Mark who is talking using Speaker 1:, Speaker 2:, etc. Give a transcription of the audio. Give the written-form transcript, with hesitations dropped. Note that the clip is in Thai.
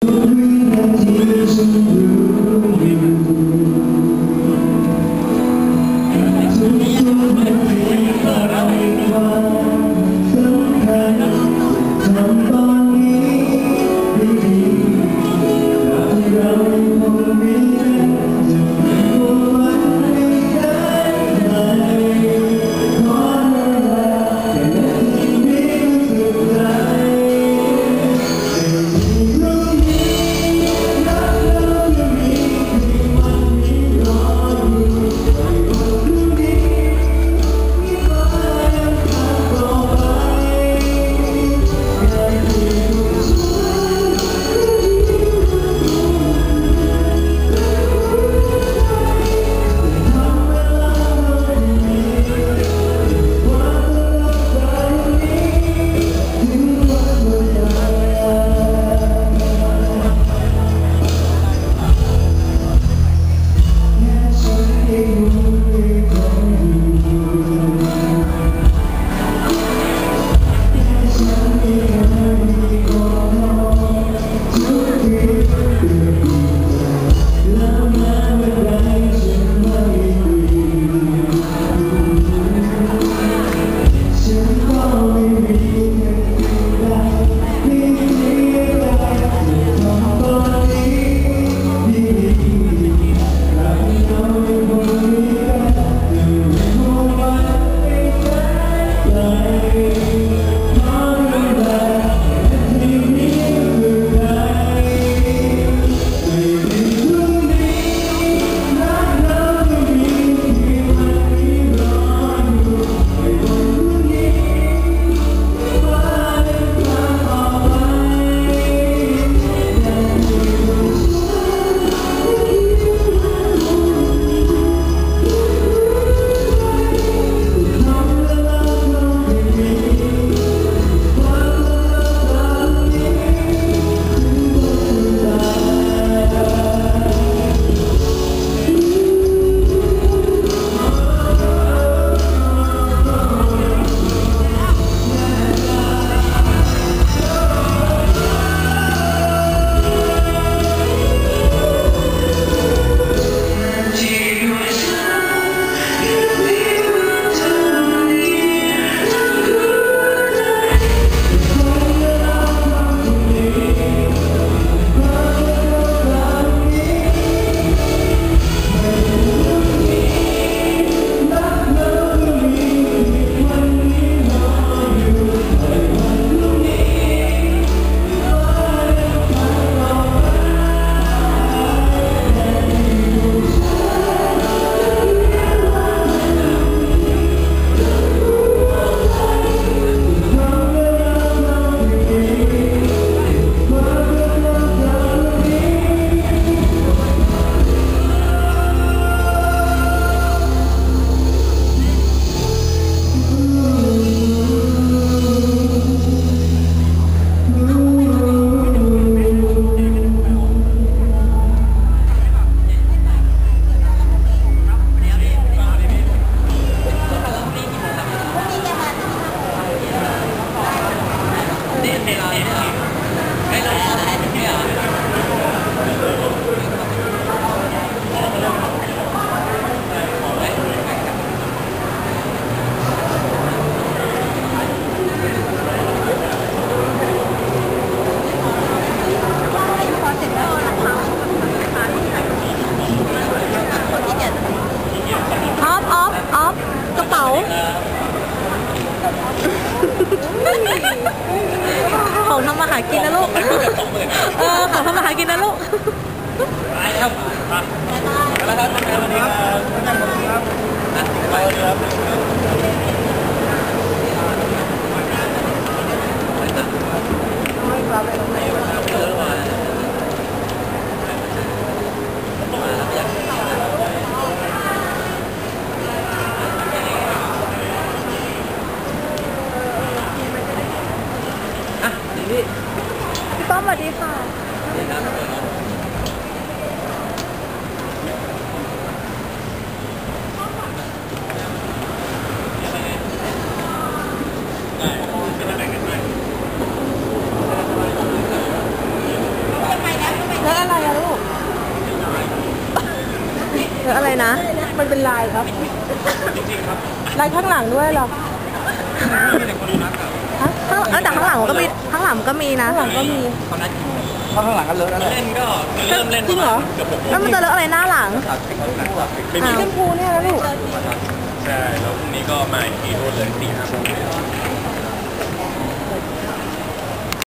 Speaker 1: เ อะไรนะ
Speaker 2: มันเป็นลายครับ
Speaker 3: จริงๆครับ
Speaker 2: ลายข้างหลังด้วยเหรอ
Speaker 3: มีแต่คนรัก
Speaker 1: แต่ข้างหลังมันก็มีข้างหลังมันก็มีนะ
Speaker 2: ข้างหลังก็มี
Speaker 3: เขานัดกิน
Speaker 2: ข้างหลังก็เลอะแล้ว
Speaker 3: เล่นก็เริ่มเล่น
Speaker 2: จริงเหรอ
Speaker 1: แล้วมันจะเลอะอะไรหน้าหลัง
Speaker 3: ไม่มี
Speaker 2: ชมพูเนี่ยนะลูก
Speaker 3: ใช่แล้วพรุ่งนี้ก็มาอีกทีโทษเลย4-5 โมง